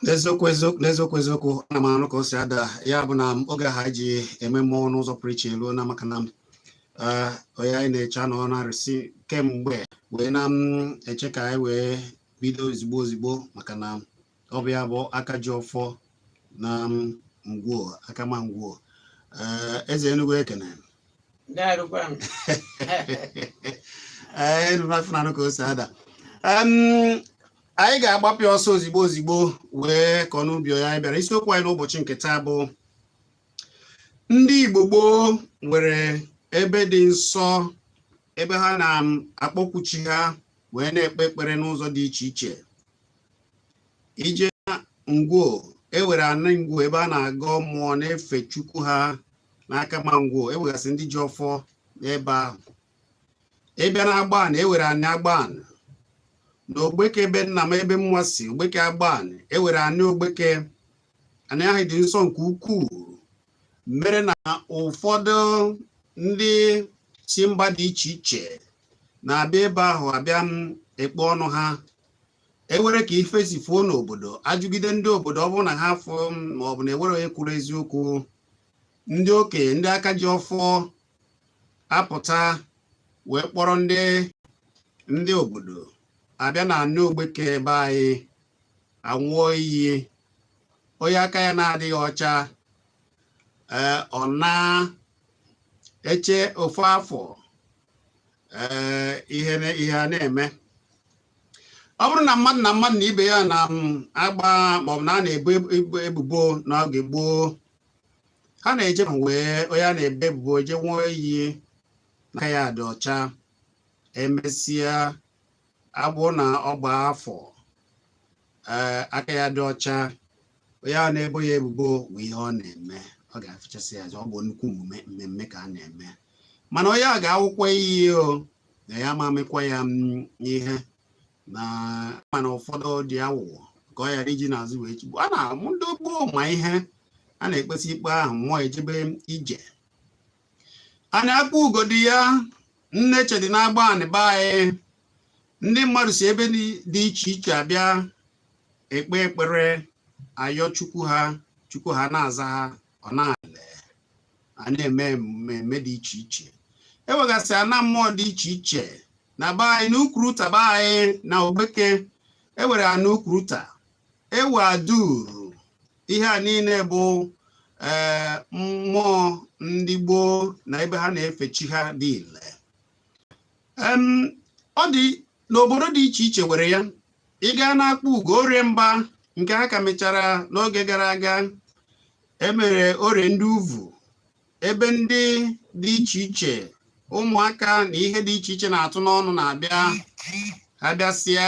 N'eziokwu ana m anụ ka o si ada ya bụ na oge ha ji eme mmọnwụ n'ụzọ pụrụ iche eluo na maka na onye anyị na-eche anọ na-arịsị kemgbe wee na-eche ka anyị wee bido ozigbo maka na ọ bụ ya bụ aka ji ọfọ na ngwuo aka ma ngwuo eze Enugu ekene enufafụnanụ ka o si ada anyị ga-agbapụ ọsọ ozigbo wee kọọ n'ubi ya bịara isiokwu anyị n'ụbọchị nke taa bụ ndị Igbo gboo nwere ebe dị nsọ ebe ha na-akpọkwu chi ha wee na-ekpe ekpere n'ụzọ dị iche iche. Ije ngwuo ewere anị ngwuo ebe a na-agọ mmụọ na-efe chukwu ha n'aka ma ngwuo ewegasị ndị ji ọfọ n'ebe ahụ. Ịbịa na agban ewere anị agban na ogbeke ebe nna m ebe mmụọ si ogbeke agban ewere anị ogbeke anị ahụ dị nsọ nke ukwuu mere na ụfọdụ ndị si mba dị iche iche na-abịa ebe ahụ abịa ekpe ọnụ ha ewere ka ife si fuo n'obodo ajụgide ndị obodo ọ bụrụ na ha fụ ma ọ bụ na ewere onye kwuru eziokwu ndị okenye ndị aka ji ọfọ apụta wee kpọrọ ndị obodo abịa na anị ogbeke ebe anyị anwụọ iyi onye aka ya na-adịghị ọcha ọ na-eche ofu afọ ihe a na-eme. Ọ bụrụ na mmadụ na ibe ya na-agba maọbụ na a na-ebo ebubo n'oge gboo ha na-eje wee onye a na-ebe ebubo je nwụọ iyi n'aka ya dị ọcha emesịa abụ na ọgba afọ aka ya dị ọcha onye a na-ebo ya ebubo bụ ihe ọ na-eme ọ ga-afụchasị ya ọ bụ nnukwu mmemme ka a na-eme mana onye a ga-awụkwa iyi na ya ma mekwa ya ihe na mana ụfọdụ dị awụwọ ka ọ ghara iji n'azụ wee chigbu a na-amụ ndị gboo ma ihe a na-ekpesi ikpe ahụ mmụọ ejebe ije a na-akpọ ugodi ya nne chedi na-agba anịba anyị ndị mmadụ si ebe dị iche iche abịa ekpe ekpere ayọ chukwu ha na-aza ha ọ na-ale a na-eme mmemme dị iche iche ewegasị ana mmụọ dị iche iche na be anyị na ukwuruta be anyị na ogbeke ewere ana ukwuruta ewe aduru ihe a niile bụ mmụọ ndị gboo na ebe ha na-efe chi ha dị ile. Ọ dị n'obodo dị iche iche were ya ịga na-akpọ ugo orie mba nke ha ka mechara n'oge gara aga emere orie ndị uvu ebe ndị dị iche iche ụmụaka na ihe dị iche iche na-atụ n'ọnụ na-abịa ha bịasịa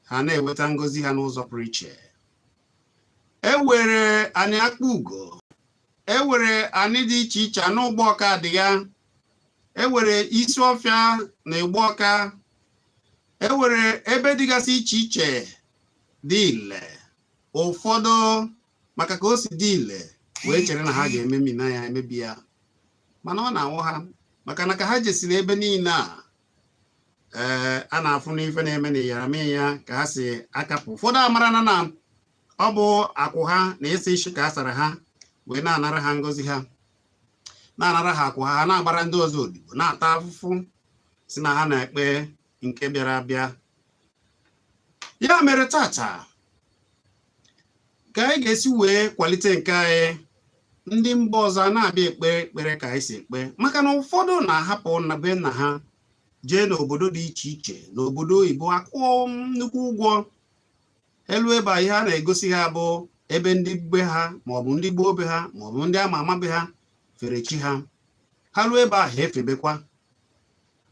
ha na-eweta ngozi ha n'ụzọ pụrụ iche. Ewere anị akpụ ugo ewere anị dị iche iche anụ ụgbọ ọka dị ya ewere isi ọfịa na igbo ọka ewere ebe dịgasị iche iche dị ile ụfọdụ maka ka o si dị ile wee chere na ha ga-ememina ya emebi ya mana ọ na-anwụ ha maka na ka ha jesiri ebe niile a na-afụ n'ife na-eme na yarame ya ka ha si akapụ ụfọdụ amara na ọ bụ akwụ ha na isi isi ka a sara ha wee na-anara ha ngozi ha na-anara ha akwụ ha na-agbara ndị ọzọ odibo na-ata afụfụ si na ha na-ekpe nke bịara abịa. Ya mere tata ka anyị ga-esi wee kwalite nke anyị ndị mba ọzọ na-abịa ekpe ekpere ka anyị si ekpe maka na ụfọdụ na-ahapụ na be nna ha jee n'obodo dị iche iche n'obodo oyibo akwụọ nnukwu ụgwọ elu ebe ihe a na-egosi ha bụ ebe ndị be ha maọbụ ndị gboo be ha maọbụ ndị ama ama be ha fere chi ha ha ruo ebe ahụ efebekwa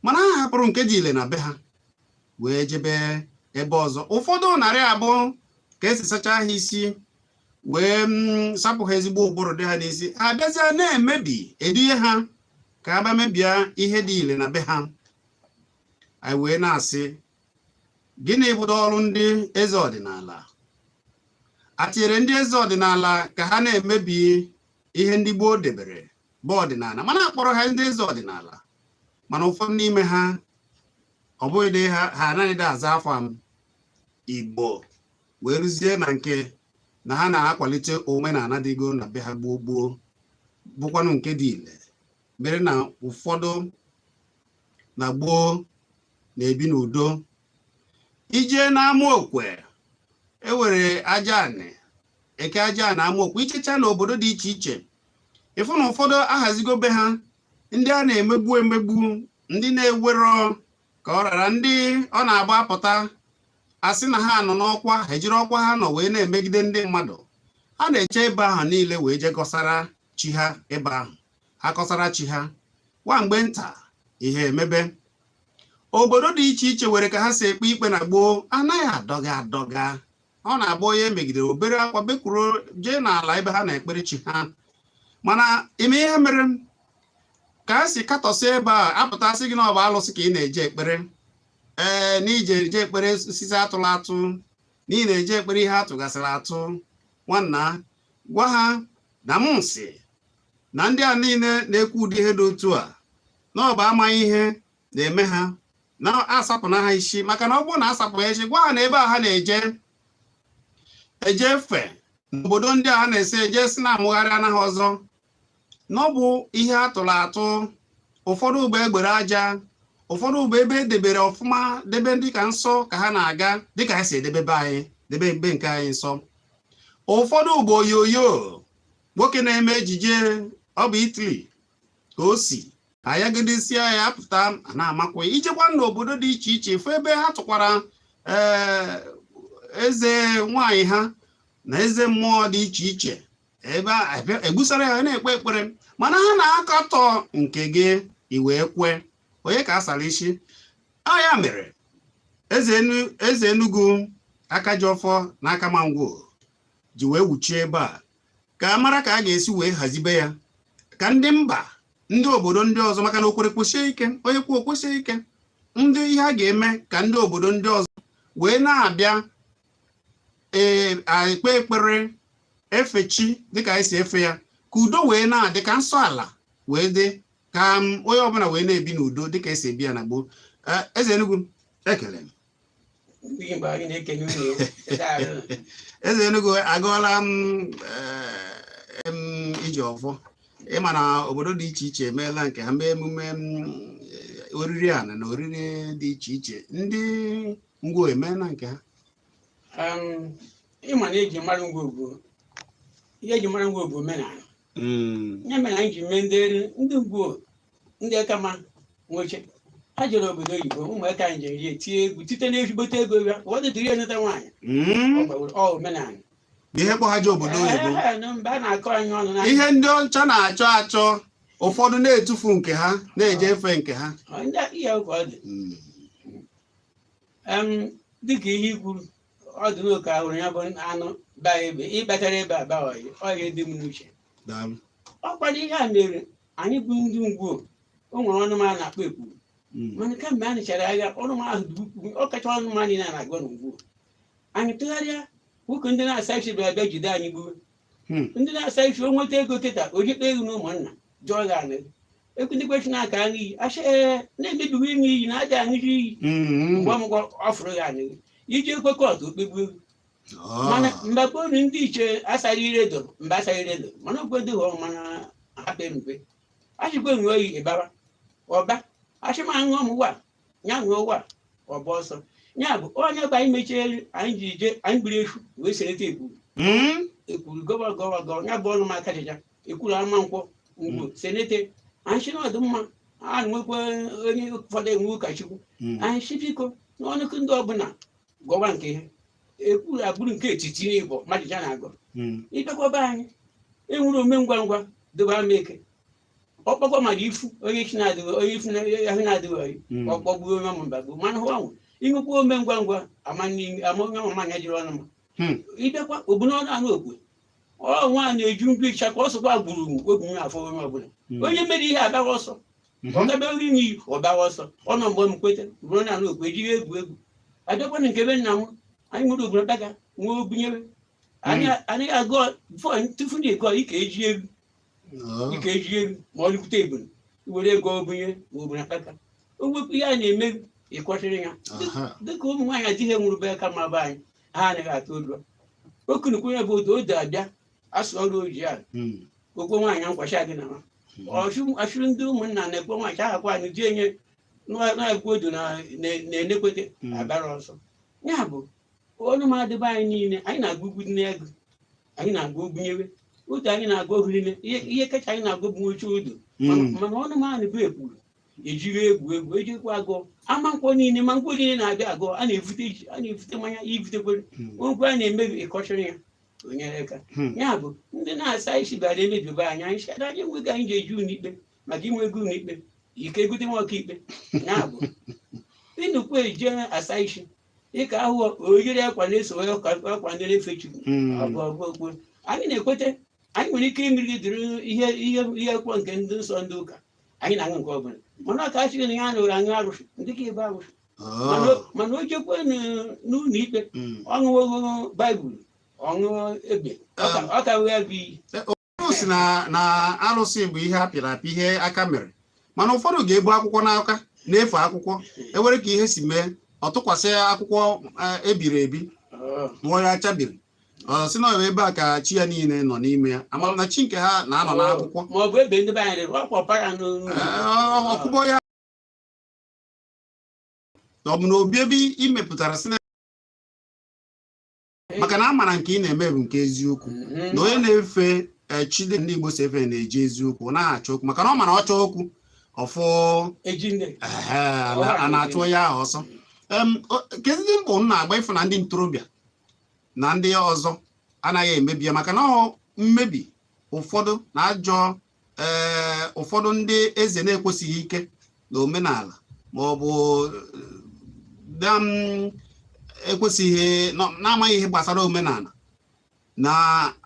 mana ha hapụrụ nke dị ile na be ha wee jebe ebe ọzọ. Ụfọdụ narị abụọ ka esi sacha ha isi wee sapụ ha ezigbo ụbụrụ dị ha n'isi ha bịazịa na-emebi eduye ha ka ha bịa mebie ihe dị ile na be ha. Anyị wee na-asị gịnị bụdo ọrụ ndị eze ọdịnala? Atinyere ndị eze ọdịnala ka ha na-emebi ihe ndị gboo debere bụ ọdịnala mana akpọrọ ha ndị eze ọdịnala mana ụfọdụ n'ime ha ọ bụghị dị ha anaghị aza afọ Igbo wee rụzie na nke na ha na-akwalite omenala dịgo na be ha gboo gboo bụkwanụ nke dị ile mere na ụfọdụ na gboo na-ebi n'udo. Ije n'ama okwe ewere aja anị eke aja anị ama okwe ichecha na obodo dị iche iche ịfụ na ụfọdụ ahazigo be ha ndị a na-emegbu ndị na-ewero ka ọ rara ndị ọ na-agba apụta asị na ha nọ n'ọkwa ha ejiri ọkwa ha nọ wee na-emegide ndị mmadụ. Ha na-eche ebe ahụ niile wee je gọsara chi ha ebe ahụ ha kọsara chi ha nwa mgbe nta ihe emebe. Obodo dị iche iche were ka ha si ekpe ikpe na gboo anaghị adọga ọ na-agba onye megidere obere akwa bekwuru jee n'ala ebe ha na-ekpere chi ha. Mana ime ihe mere ka ha si katọsị ebe a apụtasị gị na ọ bụ alụsị ka ị na-eje ekpere n'ije eje ekpere osisi atụla atụ n'ihi na-eje ekpere ihe atụgasịrị atụ. Nwanna gwa ha na m nsị na ndị a niile na-ekwu ụdị ihe dị otu a na ọ bụ amaghị ihe na-eme ha na asapụna ha isi, maka na ọ bụrụ na asapụ ha isi gwa ha na ebe a ha na-eje efe n'obodo ndị a ha na-esi eje si na amụgharị anaghị ọzọ na ọ bụ ihe atụrụ atụ. Ụfọdụ ụgbọ egbere aja, ụfọdụ ụgbọ ebe edebere ọfụma debe ndị ka nsọ ka ha na-aga dịka ha si edebe be anyị debe ebe nke anyị nsọ. Ụfọdụ ụgbọ oyoyo nwoke na-eme ejije ọ bụ Italy ka o si ayagidesia ya apụta na-amakwa ijekwa n'obodo dị iche iche fụ ebe ha tụkwara eze nwanyị ha na eze mmụọ dị iche iche ebe egbusara ya na-ekpe ekpere, mana ha na-akatọ nke gị iwee kwe onye ka asara isi. Ya mere eze Enugu aka ji ọfọ na aka mangwo ji wee wuchie ebe a ka mara ka a ga-esi wee hazibe ya ka ndị mba ndị obodo ndị ọzọ, maka na okwere kwụsie ike onye kwuo kwụsie ike ndị ihe a ga-eme ka ndị obodo ndị ọzọ wee na-abịa ekpe ekpere efechi dịka anyị si efe ya ka udo wee na-adị ka nsọ ala wee dị ka onye ọbụla wee na-ebi n'udo dịka esi ebi ya na gboo. Eze Enugu ekele m. Eze Enugu agụọla iji ọfọ ịma na obodo dị iche iche emeela nke ha mee emume oriri ana na oriri dị iche iche ndị ngwo emeela nke ha. Ịma na eji mara ngwo ihe eji mara ngwo bụ omenala. Ya mere anyị ji mee ndị ngwo ndị kama nwoche ha jere obodo oyibo ụmụaka anyị jere ya tie egwu site n'ezigbote ego ya ụfọdụ dịrị ya neta nwaanyị omenala ihe kpọ ha ji obodo oyibo mgbe a na-akọ anyị ọnụ na ihe ndị ọcha na-achọ achọ ụfọdụ na-etufu nke ha na-eje efe nke ha. Ihe ụka ọ dị dịka ihe ikwuru ọ dị n'oke ahụrụ ya bụ anụ baa ebe ịbatara ebe a baa ọhịa dị m n'uche. Ọ kwado ihe a mere anyị bụ ndị ngwo o nwere ọnụmanụ na-akpọ ekwuru, mana kamgbe a nụchara agha ọnụmanụ dị ukwuu ọ kacha ọnụmanụ niile na-agwa n'ugwu. Anyị tụgharịa nwoke ndị na-asa isi bịara bịa jide anyị gbuo ndị na-asa isi o nweta ego kịta o jikpa ego na ụmụnna jụọ ya anị ekwu ndị kwechi na-aka aṅụ iyi asị na-emebigo ịṅụ iyi na aja aṅụzi iyi mgbe ọmụgwọ ọ fụrụ ya anị iji ekwe kọtụ okpegbu ego. Mana mgbe gboo ndị iche asara ire doro mgbe asara ire doro mana okwe dị ghọọ mana akpa mpe achịkwa enwe oyi ịbara ọba achịma aṅụ ọmụwa nya ṅụọ ụwa ọba ọsọ ya bụ onye bụ anyị mechiere anyị ji je anyị gburu efu wee sereta ekwuru gọwa ya bụ ọnụ m aka chịcha ekwuru ama nkwọ ngwo senete anyị si n'ọdụ mma a nwekwa onye ụfọdụ enwe ụkọchukwu anyị si biko n'ọnụkụ ndị ọbụla gọwa nke ha ekwuru agbụrụ nke etiti n'Igbo majija na-agọ ịbịakwaba anyị enwere ome ngwa ngwa dobe ama eke ọkpọkọ mara ifu onye ifu na-adịghị ahụ na-adịghị ọkpọgbuo onye ọmụbagbo mana hụ ọnwụ ịnwekwa ome ngwa ngwa ama onye ọmụmanya jiri ọnụ ma ịbịakwa obunọnụ anụ okwe nwa na-eju ngwa ịcha ka ọ sọkwa gburu ogwunye afọ onye ọbụla onye mere ihe abaghị ọsọ ọgabere n'iyi ọbaghị ọsọ ọnọ mgbe m kweta bụrụ na anụ okwe ejighị egwu abịakwana nke be nna m anyị nwere obodo kpaka nwee obunyere anyị agụ tufu na ego ike eji egwu ma ọ dịkwute ebunu were ego obunye ma obodo kpaka o wepụ ihe a na-eme ịkwọchiri ya dịka ụmụ nwaanyị adịghị nwụrụ be ka ma be anyị ha anaghị atụ ụjọ okunukwu ya bụ odo ode abịa asụ ọrụ ojii a okwe nwaanyị nkwacha gị na ha ọchụrụ ndị ụmụnna na-ekwe nwaanyị ahakwa anyị ji enye na-ekwe odo na-enekwete abara ọsọ ya bụ ọnụ madịbe anyị niile anyị na-agụ ugwu n'ego anyị na-agụ ogwunyewe otu anyị na-agụ ohirine ihe kacha anyị na-agụ bụ nwoche odo mana ọnụ madị bụ ekwuru ejiri egwu ejikwa agụ ama nkwọ niile ma nkwọ niile na-abịa agụ a na-evute mmanya ivutekwere okwu a na-emebi ịkọchịrị ya onyere aka ya bụ ndị na-asa isi bịara emebibe anyị anyị chara anyị enweghị anyị ji eji ụlọikpe maka inwe ego ụlọikpe ike egute nwa ọkaikpe ya bụ ịnụkwu eje asa isi dịka ahụ oyiri akwa na-eso akwa ndị na-efe Chukwu ọgụọgụokwu anyị na-ekwete anyị nwere ike imeri dịrị ihe kwọ nke ndị nsọ ndị ụka anyị na-aṅụ nke ọbụla mana ọka achịghị na ya nụrụ aṅụ arụsị ndị ka ebe arụsị mana o jekwe n'ụlọ ikpe ọṅụwogo baịbụl ọṅụ egbe ọ ka wee bụ iyi o si na arụsị bụ ihe a pịara apị ihe aka mere mana ụfọdụ ga-ebu akwụkwọ n'aka na-efe akwụkwọ ewere ka ihe si mee ọ tụkwasị akwụkwọ ebiri ebi nwa ya achabiri ọ sị na ebe a ka chi ya niile nọ n'ime ya amara na chi nke ha na-anọ n'akwụkwọ ma ọ bụ ebe ndị be anyị ọkpọpa ya ọkpụkpọ ya ọ bụ na obi ebe imepụtara sị maka na amara nke ị na-eme bụ nke eziokwu na onye na-efe chide ndị Igbo si efe na-eji eziokwu ọ naghị achọ okwu maka na ọ mara ọchọ okwu ọfụ a na-achụ ya ahụ ọsọ kezi mbụ m na-agba ịfụ na ndị ntorobịa na ndị ọzọ anaghị emebi ya maka na ọ mmebi ụfọdụ na ajọ ụfọdụ ndị eze na-ekwesịghị ike na omenala ma ọ bụ ekwesịghị na-amaghị ihe gbasara omenala na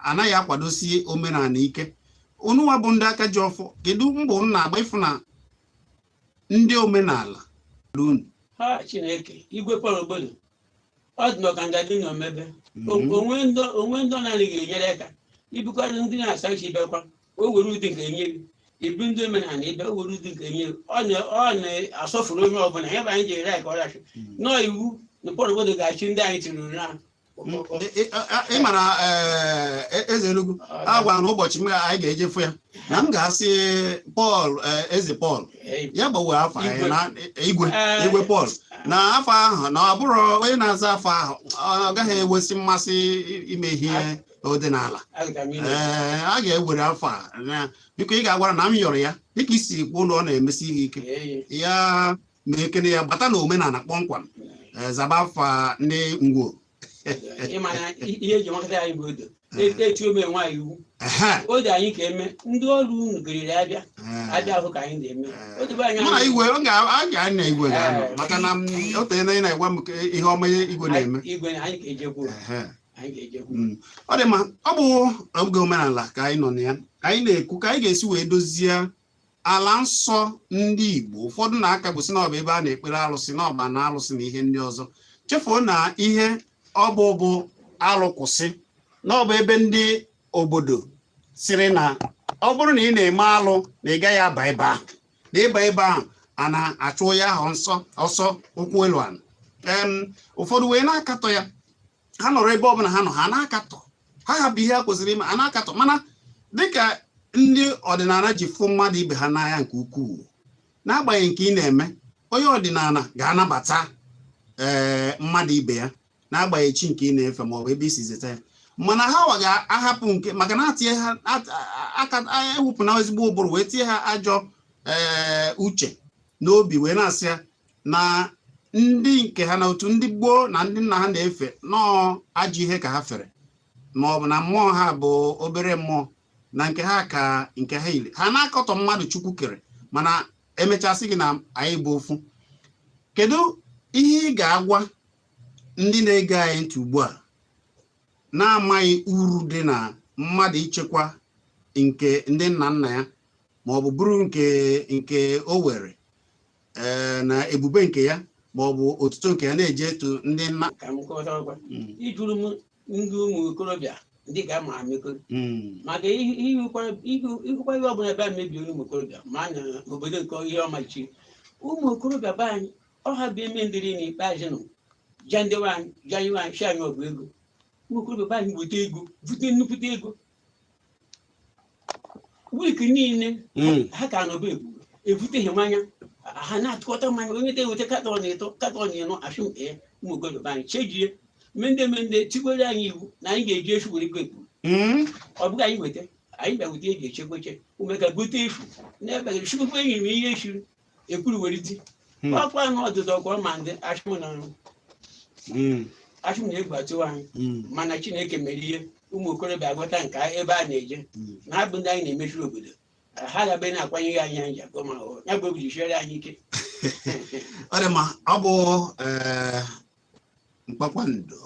anaghị akwadosi omenala ike ụnụnwa bụ ndị aka ji ọfọ kedu mbụ m na-agba ịfụ na ndị omenala unu ha Chineke igwe pọrọ obodo ọ dị n'ọkanga dị n'omebe onwe ndị na-anaghị enyere aka ibukọrọ ndị na-asa isi bịakwa o were ụdị nke enye ibu ndị omenala ibe o were ụdị nke enye ọ na-asọfuru onye ọbụla ya bụ anyị ji ere ka ọrachi nọọ iwu na pọrọ obodo ga-achị ndị anyị tiri na ị mara eze Enugu a gwara na ụbọchị m anyị ga-ejefu ya na m ga-asị Pọl eze Pọl ya gbanwe afọ anyị na igwe Pọl na afọ ahụ na ọ bụrụ onye na-aza afọ ahụ ọ gaghị ewesị mmasị ime ihe ọdịnala a ga-ewere afọ a biko ị ga-agwara na m yọrọ ya dịka isi kwuo ụlọ ọ na-emesi ihe ike ya ma ekene ya bata na omenala kpọmkwam zaba afọ ndị ngwo ịmana ihe eji makọta anyị bụ odo eti ome nwaanyị iwu odo anyị ka eme ndị ọrụ unu geriri abịa ahụ ka anyị na-eme igwe ọ ga-aga na igwe ga-anọ maka na otenye na na-egwa m ihe ọma igwe na-eme igwe anyị ka ejekwu ọ dị mma ọ bụ oge omenala ka anyị nọ na ya ka anyị na-ekwu ka anyị ga-esi wee dozie ala nsọ ndị Igbo ụfọdụ na-aka bụ si na ọ bụ ebe a na-ekpere alụsị na ọba na alụsị na ihe ndị ọzọ chefuo na ihe ọ bụ alụ kwụsị na ọ bụ ebe ndị obodo siri na ọ bụrụ na ị na-eme alụ na ị gaghị aba ebe ahụ na ịba ebe ahụ a na-achụ ya ahụ ọsọ ụkwụ elu ala ụfọdụ wee na-akatọ ya ha nọrọ ebe ọbụla ha nọ ha na-akatọ ha hapụ ihe ha kwesịrị ime a na-akatọ mana dịka ndị ọdịnala ji fụ mmadụ ibe ha n'anya nke ukwuu n'agbanyeghị nke ị na-eme onye ọdịnala ga-anabata mmadụ ibe ya n'agbanyeghị chi nke ị na-efe maọbụ ebe isi zeta ya mana ha ga-ahapụ nke maka na atinye ha aka ewepụ na ezigbo ụbụrụ wee tinye ha ajọ uche n'obi wee na-asị ya na ndị nke ha na otu ndị gboo na ndị nna ha na-efe nọọ ajọ ihe ka ha fere maọbụ na mmụọ ha bụ obere mmụọ na nke ha ka nke ha ile ha na-akọtọ mmadụ Chukwu kere mana emechasị gị na anyị bụ ofu kedu ihe ị ga-agwa ndị na-ege anyị ntị ugbu a na-amaghị uru dị na mmadụ ichekwa nke ndị nna nna ya ma ọ bụ bụrụ nke o were na ebube nke ya ma ọ bụ otuto nke ya na-eje eto ndị nna ka m kọwata ijuru m ndị ụmụ okorobịa ndị ga-ama amekọrọ maka ihụkwa ihe ọbụla ebe a mebiri ụmụ okorobịa ma na obodo nke ihe ọmachi ụmụ okorobịa be anyị ọha bụ eme ndịrị n'ikpeazụ nọ jandewan janywan shanyị ọgụ ego nwokorobịa be anyị weta ego vute nnukwute ego wiki niile ha ka nọba ebubo evuteghị mmanya ha na-atụkọta mmanya onye na-eweta katọn ịtọ katọn ịnọ asụm ụmụ okorobịa anyị chejie mende tigbere anyị iwu na anyị ga-eji efu were ekpuru ọ bụghị anyị weta anyị bịa weta eji echekwache umeka gote efu n'ebe chukwu enyi m ihe eshiri ekwuru were ti ọkwa na ọdụdụ ọkwa ma ndị achụm na-egwu atụwa anyị mana Chineke mere ihe ụmụ okorobịa agwọta nke ebe a na-eje na-abụ ndị anyị na-emechiri obodo ha gabe na-akwanyere anyị anyị agụma ya bụ obodo chiere anyị ike ọ dị ma ọ bụ Kpakpando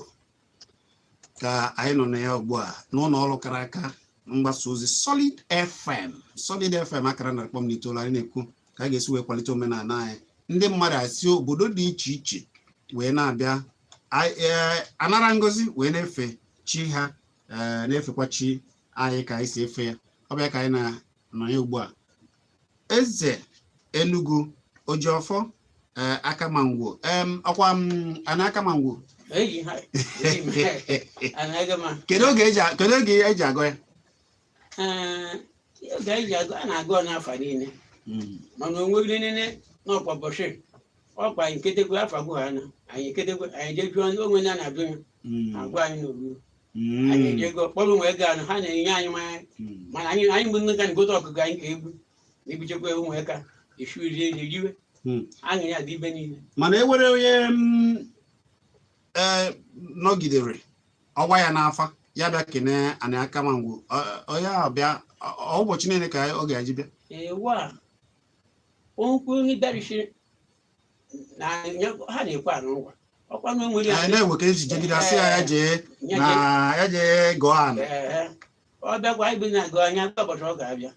ka anyị nọ na ya ugbu a n'ụlọ ọrụ kara aka mgbasa ozi Solid FM akara na akpọm n'itoolu anyị na-ekwu ka a ga-esi wee kwalite omenala anyị ndị mmadụ asị obodo dị iche iche wee na-abịa anara ngozi wee na-efe chi ha na-efekwa chi anyị ka anyị si efe ya ọ bịa ka anyị na ya ugbu a eze Enugu Ojiọfọ Akamangwo ọkwa ana Akamangwo kedu oge eji agụ ya oge eji agụ a na-agụ n'afọ niile mana onweghị niile n'ọkwa bọchị ọkwa nketekwe afọ agụ ha na anyị nketekwe anyị jee jụọ ndị onwe na na-abịa ya agwa anyị n'oru anyị ejego kpọrọ ụmụ ego anụ ha na-enye anyị mmanya mana anyị bụ ndị ka ngote ọkụkọ anyị ga-egbu na ebichekwa ụmụ eka eshurie eriwe anyị ya dị ibe niile mana e nwere onye nọgidere ọgwa ya n'afa ya bịa kene ana Akamangwo onye ahụ bịa ụbọchị niile ka ọ ga-eji bịa wa okwu onye bịarịchiri na ha na-ekwe anụ ụgwa ọkwa na nwere anyị na-ewe ka eji jegide asị ya jee gọọ ana ọ bịakwa anyị bụ na-agụ anya ụbọchị ọ ga-abịa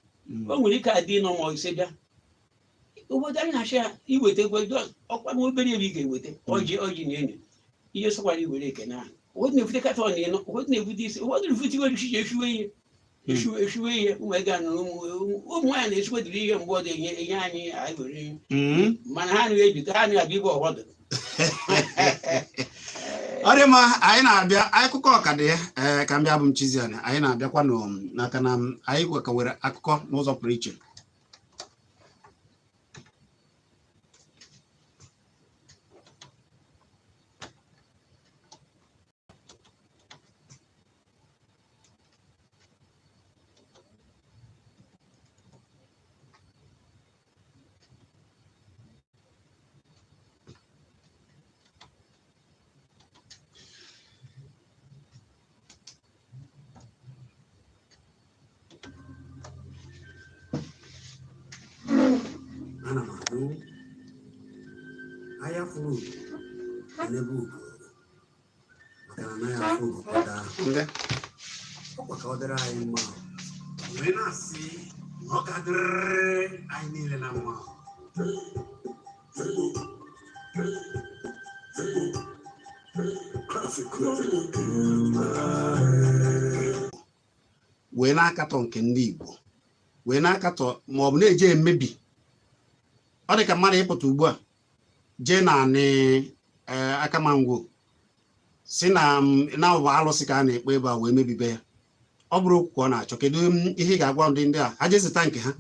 o nwere ike adị nọ ma ise bịa obodo anyị na-achị ya iwetekwe ọkwa na obere ebe ị ga-eweta ọjị na enyo ihe sọkwara iwere ekene ahụ ụfọdụ na-evute katọn ịnọ ụfọdụ na-evute isi ụfọdụ na-evute iwe echiche eshuwe ihe ụmụ ego anụ ụmụ nwaanyị na-esikwedịrị ihe mgbe ọ dị-enye anyị anyị were ihe mana ha anaghị ebi ka ha na-abịa ibe ọghọdụ ọ dị mma anyị na-abịa akụkọ ọkadị ka m bịa bụ m Chizzy anyị na-abịakwa n'aka na anyị wekawere akụkọ n'ụzọ pụrụ iche ana m ahụ ahịa furu n'ebe ugo maka na anaghị afụ obodo ọkwa ka ọ dịrị anyị mma wee na-asị na ọ ga-adịrịrị anyị niile na mma wee na-akatọ nke ndị Igbo wee na-akatọ ma ọ bụ na-eje emebi ọ dị ka mmadụ ịpụta ugbu a jee naanị Akamangwo si na ọ bụ alụsị ka a na-ekpe ebe a wee mebibe ya ọ bụrụ okwu ka ọ na-achọ kedu ihe ị ga-agwa ndị a ha jee zụta nke ha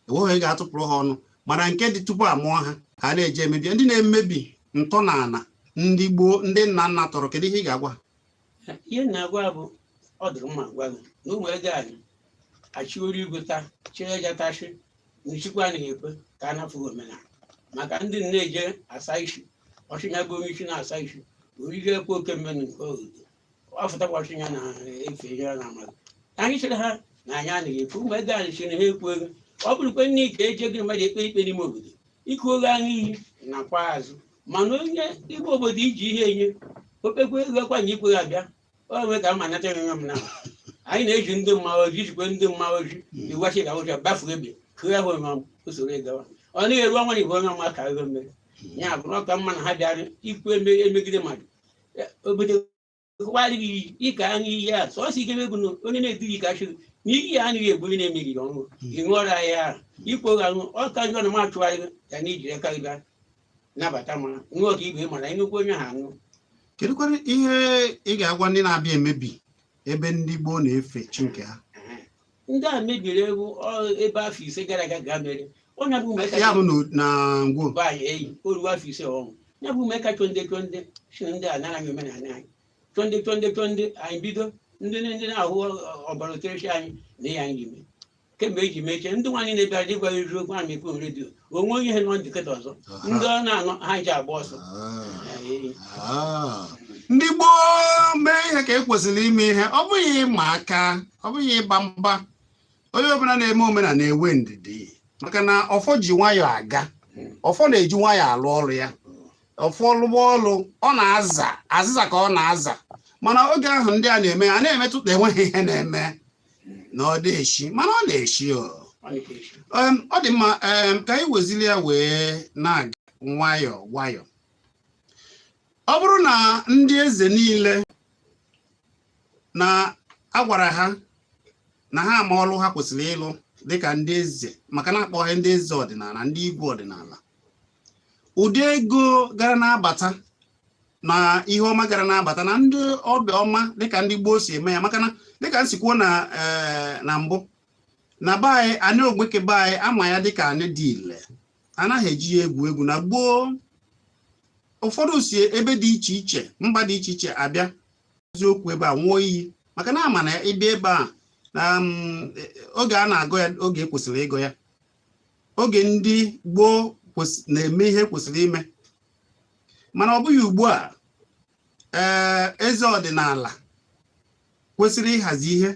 enweghị ga-atụpụrụ ha ọnụ mana nke dị tupu amụọ ha ka a na-eje emebi ndị na-emebi ntọ na ana ndị gboo ndị nna nna tọrọ kedu ihe ị ga-agwa ihe na-agwa bụ ọ dịrị mma gwa gị na ụmụ ego anyị achị ori igwe taa chie jatachi nchikwa anaghị ekwe ka a na-afụghị omenala maka ndị na-eje asa isi ọchịnya bụ onye isi na-asa isi oriri ekwe oke mmenụ nke obodo ọfụtakwa ọchịnya na-efe ihe na amaghị anyị chere ha na anyị anaghị ekwe ụmụ ego anyị chere ha ekwe ego ọ bụrụkwe nne ike eje gị mmadụ ekpe ikpe n'ime obodo ike oghe aṅụ iyi nakwa azụ mana onye igbe obodo iji ihe enye okpekwe ego kwanye ikwe ha bịa o nwe ka mmanata enwe m na anyị na-eji ndị mmanwụ ojii jikwe ndị mmanwụ ojii iwachi ka ụjọ bafuo ebe kụọ ahụ ma usoro egawa ọ naghị eru ọnwa igwe onye ọma ka ego mmeri ya bụ na ọka mma na ha bịara ikwu emegide mmadụ obodo kwarịghị iyi ịka aṅụ iyi a sọsọ ike megụ na onye na-edughị ka chiri na iyi ya anaghị ebu onye na-emeghiri ọnwụ ị ṅụọrọ ahịa ahụ ikwo aṅụ ọka njọ na machụgharị ya na ijiri karịba nabata mara nwa ka igwe mara nnukwu onye ha anụ. Kedụkwana ihe ị ga-agwa ndị na-abịa emebi ebe ndị gboo na-efe chi nke ha? Ndị a mebiri egwu ebe afọ 5 gara aga ga mere onye bụ ya bụ na ngwo anyị eyi oru afọ 5 ọnwụ ya bụ meka chonde si ndị a naraghị omenala anyị chonde anyị bido ndị na-ahụ ọbara oterechi anyị na ya anyị ime kemgbe eji mechie ndị nwaanyị na-ebịara dị gwa eziokwu a mekwe redio onwe ihe nọ ndịkịta ọzọ ndị ọ na-anọ ha ji agba ọsọ. ndị gboo mee ihe ka e kwesịrị ime ihe ọ bụghị ịma aka ọ bụghị ịba mba. Onye ọbụla na-eme omenala na-enwe ndidi maka na ọfọ ji nwayọọ aga, ọfọ na-eji nwayọọ alụ ọrụ ya. Ọfọ lụwa ọrụ ọ na-aza azịza ka ọ na-aza, mana oge ahụ ndị a na-eme a na-emetụta enweghị ihe na-eme na ọ dị-eshi, mana ọ na-eshi ọ dị mma. Ka anyị wezili ya wee na-aga nwayọọ nwayọọ. Ọ bụrụ na ndị eze niile na agwara ha na ha ama ọlụ ha kwesịrị ịlụ dịka ndị eze, maka na akpọ ha ndị eze ọdịnala, ndị igwe ọdịnala, ụdị ego gara na-abata na ihe ọma gara na-abata na ndị ọbịa ọma dịka ndị gboo si eme ya. Maka na dịka nsikwuo na mbụ na be anyị anị ogbeke be anyị ama ya dịka anị dị ile, anaghị eji ya egwu na gboo. Ụfọdụ si ebe dị iche iche, mba dị iche iche abịa eziokwu ebe a nwụọ iyi, maka na ama na ebe a na oge a na-agụ ya oge kwesịrị ịgụ ya, oge ndị gboo na-eme ihe kwesịrị ime. Mana ọ bụghị ugbu a. Eze ọdịnala kwesịrị ịhazi ihe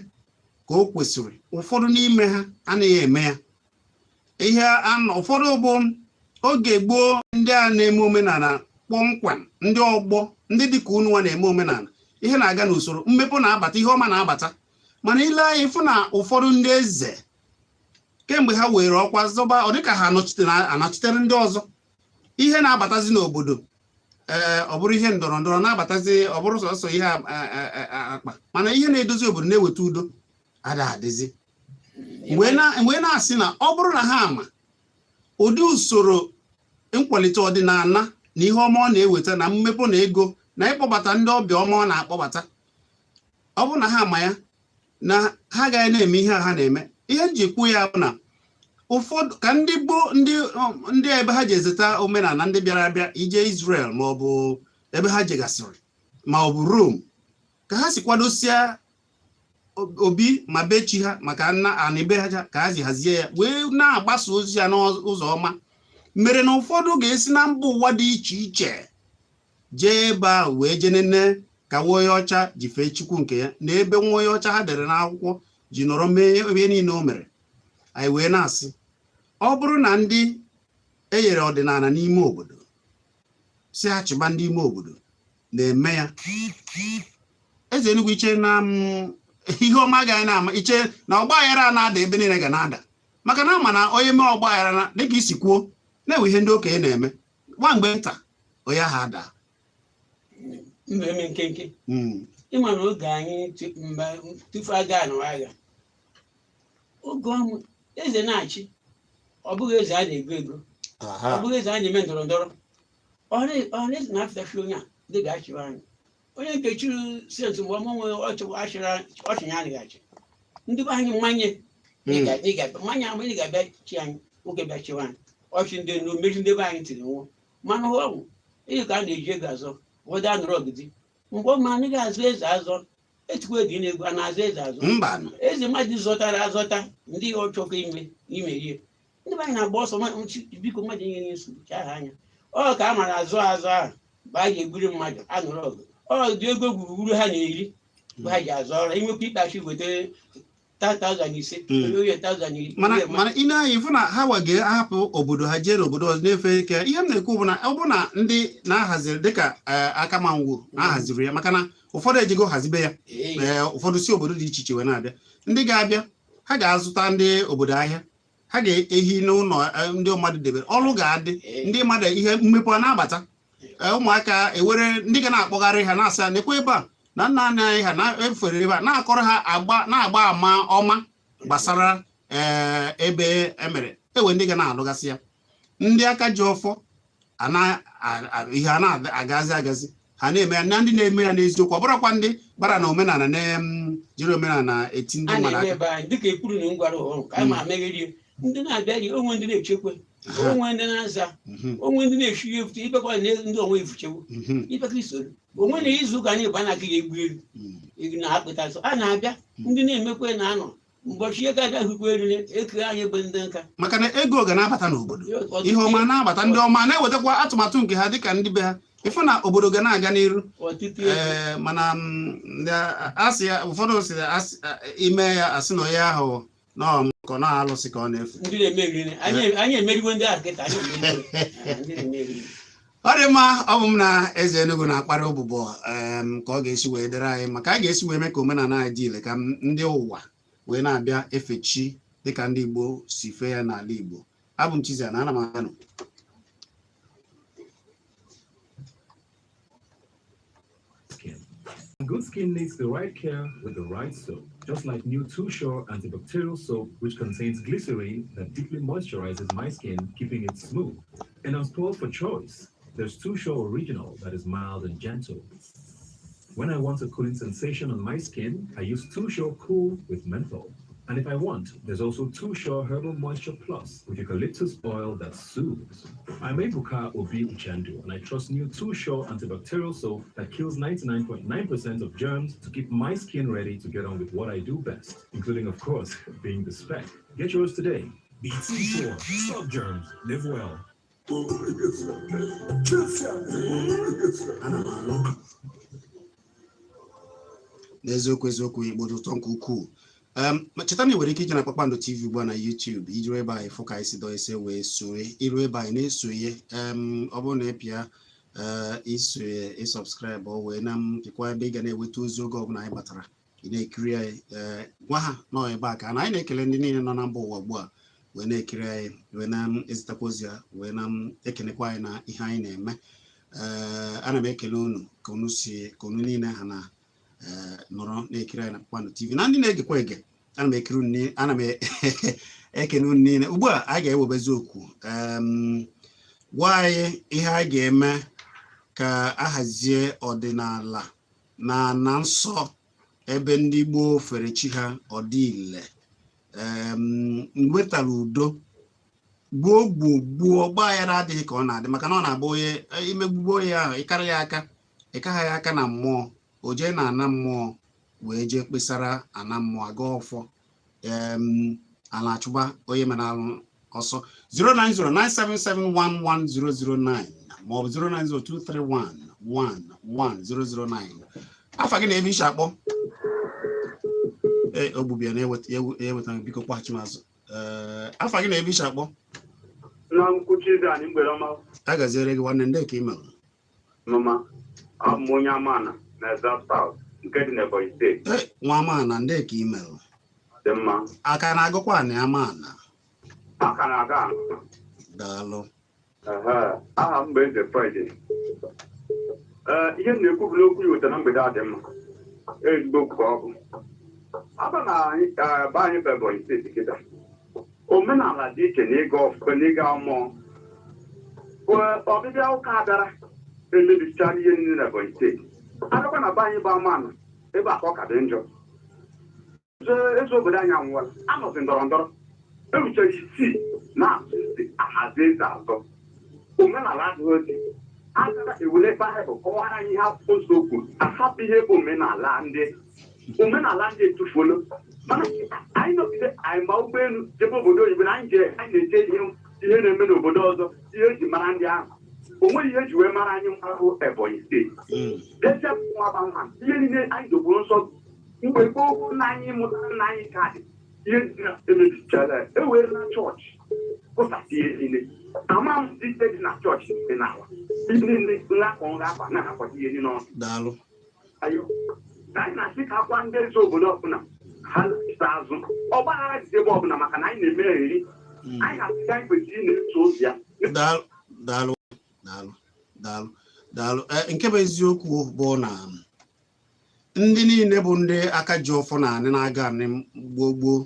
ka o kwesịrị. Ụfọdụ n'ime ha anaghị eme ya. Ụfọdụ bụ oge gboo ndị a na-eme omenala kpọmkwem, ndị ọgbọ ndị dịka unu nwa na-eme omenala, ihe na-aga n'usoro, mmepe na-abata, ihe ọma na-abata. Mana ile anyị fụ na ụfọdụ ndị eze kemgbe ha were ọkwa zọba, ọ dịka ha anọchitere ndị ọzọ. Ihe na-abatazi n'obodo ọ bụrụ ihe ndọrọ ndọrọ na-abatazi, ọ bụrụ sọsọ ihe akpa, mana ihe na-edozi obodo na-eweta udo adịzi. Mgbe na-asị na ọ bụrụ na ha ama ụdị usoro nkwalite ọdịnala na ihe ọma ọ na-eweta na mmepe na ego na ịkpọbata ndị ọbịa ọma ọ na-akpọbata, ọ bụrụ na ha ama ya na ha agaghị na-eme ihe ha na-eme. Ihe njikwu ya bụ na ụfọdụ ka ndị gboo ndị ebe ha ji ezeta omenala, ndị bịara abịa ije Israel ma ọ bụ ebe ha jegasịrị ma ọ bụ Rome, ka ha si kwadosia obi ma bechi ha maka anibe ha ka ha ji hazie ya wee na-agbasa ozi ya n'ụzọ ọma, mere na ụfọdụ ga-esi na mba ụwa dị iche iche jee ebe a wee jenene ka nwa onye ọcha ji fee Chukwu nke ya, na ebe nwa onye ọcha ha dere n'akwụkwọ ji nọrọ mee ebe niile o mere. Anyị wee na-asị ọ bụrụ na ndị enyere ọdịnala n'ime obodo si ha chịba ndị ime obodo na-eme ya, eze Enugu iche na ihe ọma agaghị na-ama, iche na ọgba aghara na-ada ebe niile ga na-ada. Maka na ama na onye mee ọgba aghara na dịka isi kwuo na-enwe ihe ndị okenye na-eme, gwa mgbe nta onye ha ada mmemme nkenke. Ịma na oge anyị tufu aga agha, oge ọmụ eze na-achị, ọ bụghị eze a na-ego ego, ọ bụghị eze a na-eme ndọrọ ndọrọ. Ọhaneze na-afịafi onye a dị ga-achịwa anyị. Onye nke chiri sensị mgbe ọmụnwe ọchị ya adịghachị ndị be anyị mmanye mmanya ama ị ga-abịa chi anyị, nwoke bịa chịwa anyị, ọchị ndị mmechi ndị be anyị tiri nwụọ. Mana ọgwụ ihe ka a na-eji ego azọ ụfọdụ anụrụ ọgụdị mgbe ọ ma anyị ga-azụ eze azọ, etukwa edi na-egwu a na-azụ eze azọ. Eze mmadụ zọtara azọta ndị ọchọkọ ime ihe ndị be anyị na-agba ọsọ, biko mmadụ nye nye nsogbu chaha anya. Ọ ka a mara azụ azụ ahụ bụ a ga-egburi mmadụ anụrụ ọgụ, ọ dị ego gburugburu ha na-eri bụ ha ji azụ ọrụ. Inwekwa ikpachi weta 10,000 mana ị na-anya ịfụ na ha wage ahapụ obodo ha jee n'obodo ọzọ na-efe ike. Ihe m na-ekwu bụ na ọ bụ na ndị na-ahaziri dịka akamangwu na-ahaziri ya, maka na ụfọdụ ejigo hazibe ya, ụfọdụ si obodo dị iche iche wee na-abịa. Ndị ga-abịa ha ga-azụta ndị obodo ahịa, ha ga-ehi n'ụlọ ndị mmadụ debere, ọrụ ga-adị, ndị mmadụ ihe mmepe na-abata, ụmụaka ewere ndị ga na-akpọgharị ha na-asị nekwa ebe a na nna nna anyị ha na-efere ebe a na-akọrọ ha na-agba ama ọma gbasara ebe emere. Ewe ndị ga na-alụgasị ya, ndị aka ji ọfọ ihe a na-agazi ha na-eme ya na ndị na-eme ya n'eziokwu ọ bụrụkwa ndị gbara na omenala jiri omenala eti ndị mmadụ aka dịka ekwuru na ngwara ọrụ ka a ma megherie ndị na-abịaghị onwe ndị na-echekwa onwe ndị na-aza onwe ndị na-eshi ihe efute ibekwa ndị onwe efuchewo ibekwa isoro onwe na izu ụka anyị bụ a na-akịghị egbu egwu na akpịta a na-abịa ndị na-emekwe na-anọ ụbọchị ihe ga ahụkwa eriri ekere anyị bụ ndị nka maka na ego ga na-abata n'obodo ihe ọma na-abata ndị ọma na-ewetakwa atụmatụ nke ha dịka ndị be ha ịfụ na obodo ga na-aga n'iru mana asị ya ụfọdụ si ime ya asị na onye ahụ ka ọ na-alụsị ka ọ na-efu anyị emerigo ndị akịta ọ dị mma ọ bụ m na eze Enugu na-akparị ụbụbọ ka ọ ga-esi wee dere anyị maka a ga-esi wee mee ka omenala anyị dị ile ka ndị ụwa wee na-abịa efe chi dịka ndị Igbo si fee ya n'ala Igbo abụ m Chizzy na ana m anụ Good skin needs the right care with the right soap, just like new Too Sure antibacterial soap, which contains glycerin that deeply moisturizes my skin, keeping it smooth. And I'm spoiled for choice. There's Too Sure Original that is mild and gentle. When I want a cooling sensation on my skin, I use Too Sure Cool with menthol. And if I want, there's also Too Sure Herbal Moisture Plus with eucalyptus oil that soothes. I'm Ebuka Obi Uchendu, and I trust new Too Sure antibacterial soap that kills 99.9% of germs to keep my skin ready to get on with what I do best, including, of course, being the spec. Get yours today. Be Too Sure. Stop germs. Live well. n'eziokwu Igbo dị ụtọ nke ukwuu cheta na ị nwere ike ije na Kpakpando TV ugbu a na YouTube ijiri ebe anyị fụ ka anyị si dọ ise wee sonye iru ebe anyị na-esonye ọ bụrụ na ịpịa isonye ịsọbskraịbụ wee na mpịkwa ebe ị ga na-eweta ozi oge ọbụla anyị batara ị na-ekiri anyị gwa ha nọ ebe a ka na anyị na-ekele ndị niile nọ na mba ụwa ugbu a wee na-ekiri anyị wee na-ezitakwa ozi ya wee na-ekenekwa anyị na ihe anyị na-eme ana m ekele unu ka unu niile ha na nọrọ na-ekiri anyị na Kpakpando TV na ndị na-egekwa ege ana m ekene unu niile ugbu a anyị ga-ewebezi okwu gwa anyị ihe anyị ga-eme ka ahazie ọdịnala na nsọ ebe ndị Igbo fere chi ha ọdịile wetara udo gbuo ọgba aghara adịghị ka ọ na-adị maka na ọ na-abụ onye imegbugbo onye ahụ ịkara ya aka ịkaha ya aka na mmụọ o jee na ana mmụọ wee jee kpesara ana mmụọ aga ọfọ ala achụba onye mere alụ ọsọ 09097711009 maọbụ 09023111009 afa gị na-ebe ishi akpọ ogbubia na-eweta biko kpọghachi mazụ afa gị na-ebe ishi akpọ na nkwuchi anyị mgbere ọma a gaziere gị nwanne ndị ka ime mama abụ onye amaana na South nke dị n'Ebonyi steeti nwa amaana ndị ka ime dị mma aka na-agụkwa na amaana aka na-aga daalụ aha mgbe eze Friday ihe m na-ekwubula okwu ya weta na mgbede a dị mma ezigbo ka ọ bụ aba na be anyị bụ Ebonyi steeti kịta omenala dị iche na ịga mmụọ ọbịbịa ụka bịara emebichara ihe niile na Ebonyi steeti abịakwa na be anyị bụ amaana ebe a ka ọ ka dị njọ eze obodo anyị anwụọla anọzi ndọrọ ndọrọ eruchara isii na ahazi eze azọ omenala adịghị ozi agara ewere Baịbụl kọwara anyị ihe ụzọ okwu ahapụ ihe bụ omenala ndị etufuola mana anyị nọgide anyị ma ụgbọelu jebe obodo oyibo na anyị na-eje ihe na-eme n'obodo ọzọ ihe eji mara ndị ahụ o nweghị ihe eji wee mara anyị mmarụ Ebonyi steeti dezienwaba ihe niile anyị dogburu nsọ mgbe gboo nna anyị mụtara nna anyị ka dị ihe emebichara ewere na chọọchị pụtasị ihe niile ama m ite dị na chọọchị dị n'ala ihe niile ngakọ na-akpọta ihe niile ọnụ anyị na-asị ka akwa ndị eze obodo ọbụla ha na-esa azụ ọgbaghara jide ebe ọbụla maka na anyị na-eme eriri anyị na-asị ka anyị kwesịrị na-eso ozi ya daalụ nke bụ eziokwu bụ na ndị niile bụ ndị aka ji ọfọ na anị na-aga anị gboo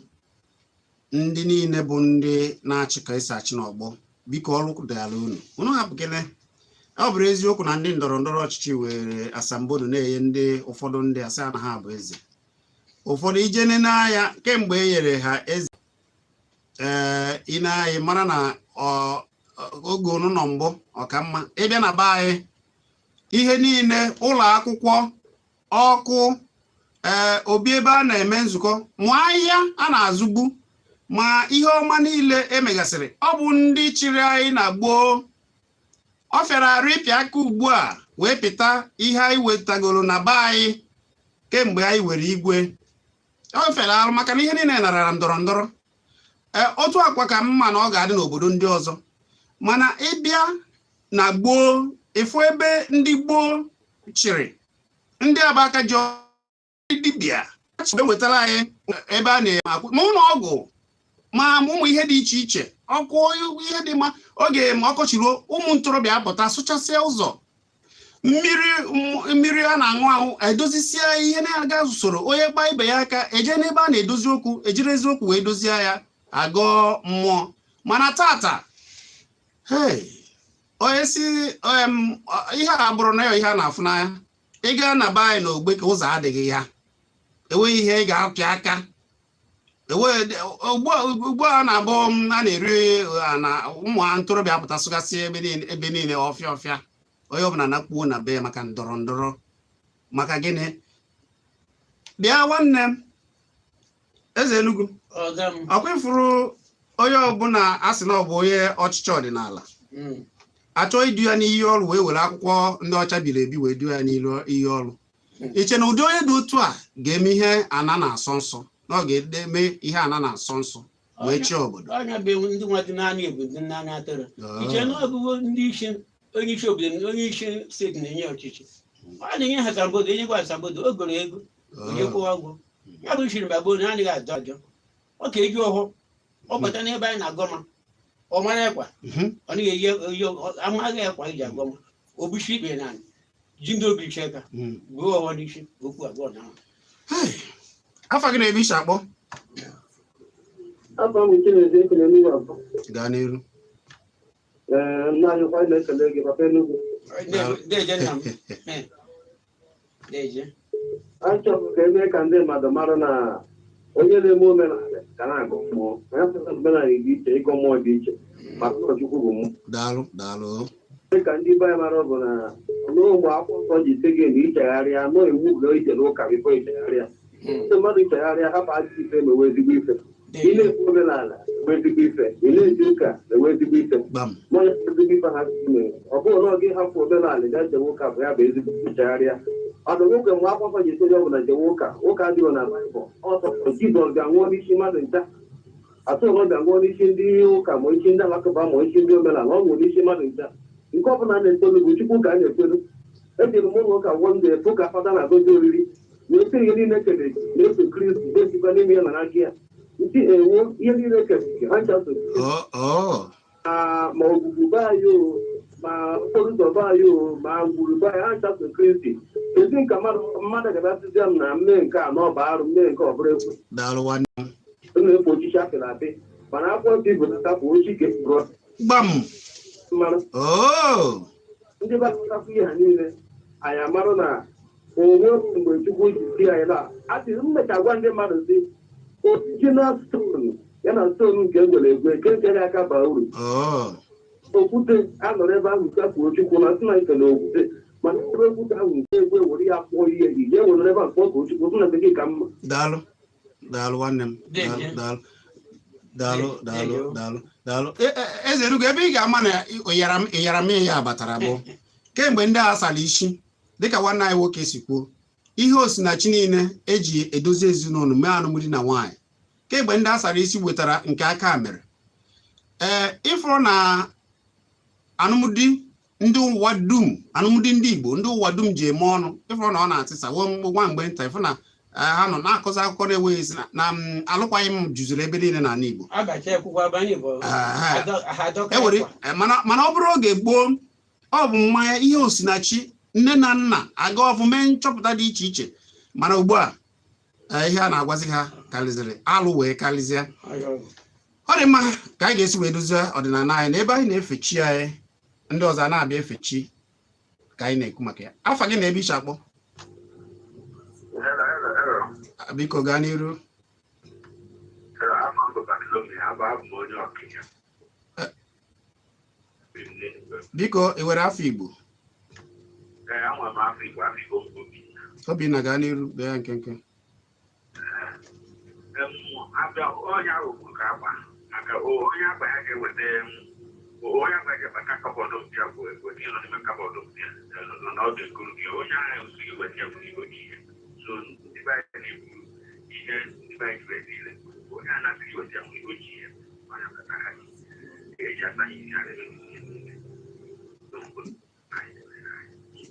ndị niile bụ ndị na-achị ka esi achị n'ọgbọ biko ọrụ dịala unu hapụ gịnị ọ bụrụ eziokwu na ndị ndọrọ ndọrọ ọchịchị were asambodo na-enye ndị ụfọdụ ndị asị na ha bụ eze. Ụfọdụ ijene n'anya kemgbe e nyere ha eze ị na-anyị mara na oge unu nọ mbụ ọkamma ịbịa na be anyị ihe niile ụlọ akwụkwọ ọkụ obi ebe a na-eme nzukọ mụọ ahịhịa a na-azụgbu ma ihe ọma niile emegasịrị ọ bụ ndị chịrị anyị na gboo. Ọ fịara arụ ịpịa aka ugbu a wee pịta ihe anyị wetagoro na be anyị kemgbe anyị were igwe. Ọ fịara arụ maka na ihe niile narara ndọrọ ndọrọ. Otu akwa ka mma na ọ ga-adị n'obodo ndị ọzọ, mana ịbịa na gboo ịfụ ebe ndị gboo chịrị ndị Abaka ji dibịa wetara anyị ebe a na-eme ma ụlọ ọgwụ ma ụmụ ihe dị iche iche ọkụ ihe dị mma. Oge ma ọkọchị ruo ụmụ ntorobịa apụta sụchasịa ụzọ, mmiri a na-aṅụ ahụ edozisia ihe na-aga usoro. Onye gbaa ibe ya aka eje n'ebe a na-edozi okwu ejiri eziokwu wee dozie ya agọọ mmụọ. Mana tata onye si ihe a bụrụ na ya ihe a na-afụ n'anya ịga na be anyị na ogbe ka ụzọ adịghị ya enweghị ihe ị ga-apịa aka. Ugbu a na-abụ a na-eri na ụmụ ntorobịa apụta sụgasị ebe niile ọfịa ọfịa. Onye ọbụla na-akpuo na be maka ndọrọ ndọrọ. Maka gịnị? Bịa nwanne m eze Enugu ọkwa ifuru onye ọbụla a sị na ọ bụ onye ọchịchị ọdịnala achọ idu ya n'iyi ọrụ wee were akwụkwọ ndị ọcha biri ebi wee du ya n'iyi ọrụ. Iche na ụdị onye dị otu a ga-eme ihe ana na-asọ nsọ na ọ ga-eme ihe ana na-asọ nsọ wee chịa obodo. Ndị nwadị naanị Igbo ndị naanị atọrọ iche na ọ bụgo ndị isi onye isi obodo onye isi steeti na-enye ọchịchị ọ na-enye ha asambodo enyekwa asambodo o goro ego onyekwụwa ụgwọ ya bụ ishiri mgbe gboo na anaghị ajọ ajọ ọ ka eji ọhụụ ọ bata n'ebe anyị na-agọma ọ mara ekwa ọ naghị eyi amaghị ekwa iji agọma obuchi ikpe na ji ndị obi cheka gbuo ọghọ n'isi okwu abụọ na afọ gị na-ebe isi akpọ gaa n'iru. Achọrọ ka eme ka ndị mmadụ mara na onye na-eme omenala ka na-agụ mmụọ ya omenala dị iche ịgụ mmụọ dị iche maka ụkọchukwu bụ mmụọ. Daalụ. Ka ndị be anyị mara bụ na n'ụmụ akwụkwọ ji ite gị na ichegharịa nọ iwu ụlọ ije n'ụka bifo ichegharịa ndị mmadụ ichegharịa hapụ ajọ ife ma ewe ezigbo ife. Ị na-ekwu omenala ewe ezigbo ife, ị na-eji ụka ewe ezigbo ife. Mmanya ezigbo ife ha mere ọ bụrụ na ọ gị hapụ omenala ga jewe ụka bụ ya bụ ezigbo ichegharịa. Ọdụ nwoke nwa akwụkwọ ji etoje ọbụla jewe ụka adịghị na Baịbụl ọtọ Jizọs ga-anwụọ n'isi mmadụ ncha atụrụ ga-anwụọ n'isi ndị ụka ma isi ndị alakụba ma isi ndị omenala ọ nwụrụ n'isi mmadụ ncha. Nke ọbụla na-etolu bụ Chukwu ka a na-ekwelu. Ejiri m ụlọ ụka gwọ ndị efu ka fada na-agozi oriri na-esi ihe niile kere na-eso Kristi na-esikwa n'ime ya na n'aka ya isi ewu ihe niile kere ha nchaso ma ogbugbu be anyị ma okporo ụzọ be anyị ma gburu be anyị ha nchaso Kristi. Ezi nke mmadụ ga-abịasịzi m na mme nke a n'ọba arụ mme nke ọ bụla ekwe na-ekpo ochichi apịrị apị mana akwụkwọ ntị bụ natapụ ochi ka ekpuru mmanụ ndị gbasapụ ihe ha niile anyị amarụ na onwe mgbe Chukwu ji si anyị na adịghị mmecha gwa ndị mmadụ si original stone ya na stone nke egwere egwe nke nkere aka baa uru. Okwute anọrọ ebe ahụ kafuo Chukwu na sị na nke na okwute mana ebe okwute ahụ nke egwe were ya kpụọ ihe ije were ebe a kpọọ ka Chukwu sị na bekee ka mma. Daalụ nwanne m daalụ. Eze Enugu ebe ị ga-ama na ịyara m ya batara bụ kemgbe ndị a sara isi dịka nwanne anyị nwoke si kwuo ihe osinachi niile eji edozi ezinụlọ mee alụmdi na nwaanyị kemgbe ndị a sara isi wetara nke aka mere. Ịfụrụ na alụmdi ndị ụwa dum alụmdi ndị Igbo ndị ụwa dum ji eme ọnụ ịfụrụ na ọ na-atịsa nwa mgbe nta ịfụ na ha nọ na-akụzi akụkọ na-enweghị isi na alụkwaghị m juziri ebe niile n'ala Igbo. Mana ọ bụrụ oge gboo ọ bụ mmanya ihe osinachi nne na nna aga ọfụ mee nchọpụta dị iche iche mana ugbu a ihe a na-agwazi ha karịzịrị alụ wee karịzie. Ọ dị mma ka anyị ga-esi wee dozie ọdịnala anyị na ebe anyị na-efe chi anyị ndị ọzọ na-abịa efe chi ka anyị na-ekwu maka ya afa gị na-ebe iche akpọ biko gaa n'iru biko ị nwere afọ Igbo Obinna gaa n'iru bịa ya nkenke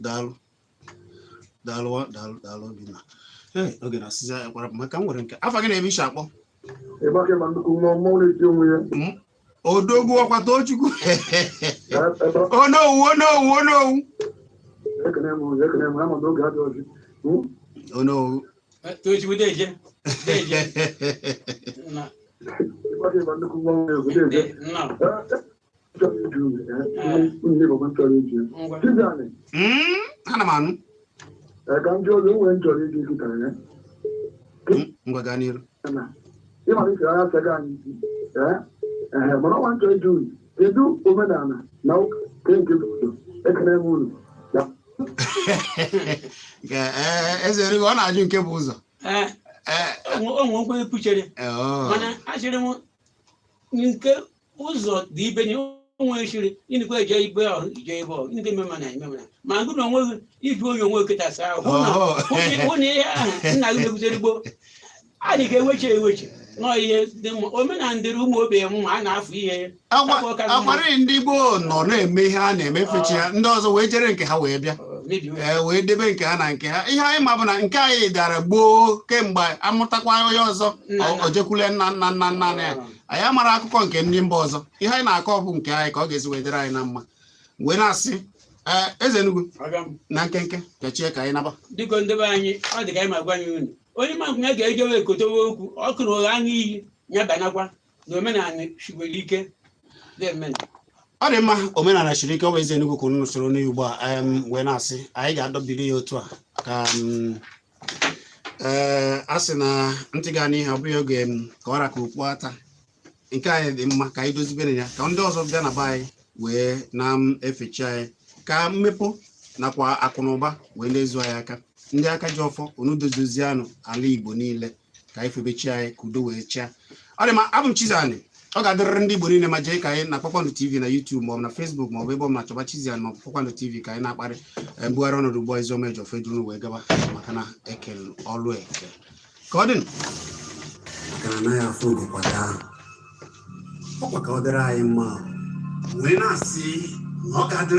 daalụ Obinna oge na-asịzi ya kwara maka nwere nke afa gị na-ebe iche akpọ odogwu ọkwa Tochukwu onowu Tochukwu deje ana m anụ ngwa gaa n'iru kedu omenala na ụka nke obodo ekene m unu eze ọ na-ajụ nke bụ ụzọ onwe nkwenye kwuchere mana achịrị m nke ụzọ dị ibe na onwe chiri ịnịkwa eje igbe ọrụ ije ebe ọrụ ndị memana ma ngụ na onwe iju onye onwe oketasa ahụ hụ na ihe ahụ nna gị meguzere igbo a dị ka eweche nọ ihe dị mma omenala dịrị ụmụ ogbenye mma a na-afụ ihe akwarị ndị gboo nọ na-eme ihe a na-emefechi ya ndị ọzọ wee jere nke ha wee bịa wee debe nke ha na nke ha ihe anyị ma bụ na nke anyị dara gboo kemgbe amụtakwa onye ọzọ o jekwule nna ya anyị amara akụkọ nke ndị mba ọzọ ihe anyị na-akọ bụ nke anyị ka ọ ga-esi wedere anyị na mma wee na-asị eze Enugu na nkenke kechie ka anyị naba dịka ndị be anyị ọ dị ka anyị ma gwa anyị unu onye ma ga-ejewe ekotowe okwu ọkụ na ụgha anya iyi ya banakwa na omenala shiwere ike ọ dị mma omenala shiri ike ọ bụ eze Enugu ka unu soro n'ugbu a wee na-asị anyị ga-adọbiri ya otu a ka a sị na ntị gaa n'ihe ọ bụghị oge ka ọ raka okpu ata nke anyị dị mma ka anyị dozibere ya ka ndị ọzọ bịa na be anyị wee na-efechi anyị ka mmepụ nakwa akụnụba wee na-ezu anyị aka ndị aka ji ọfọ unu dozizianụ ala Igbo niile ka anyị febechi anyị ka udo wee chia ọ dị mma abụ m Chizzy ọ ga-adịrịrị ndị Igbo niile ma jee ka anyị na Kpakpando TV na YouTube maọbụ na Facebook maọbụ ebe ọ na chọba Chizzy ma Kpakpando TV ka anyị na-akparị mbugharị ọnọdụ ugbo Ezioma Eji Ofeduru wee gaba maka na ekele ọlụ eke ka ọ dị maka na anaghị afọ oge kwata ọkwa ka ọ dịrị anyị mma wee na-asị na ọ ga-adịrị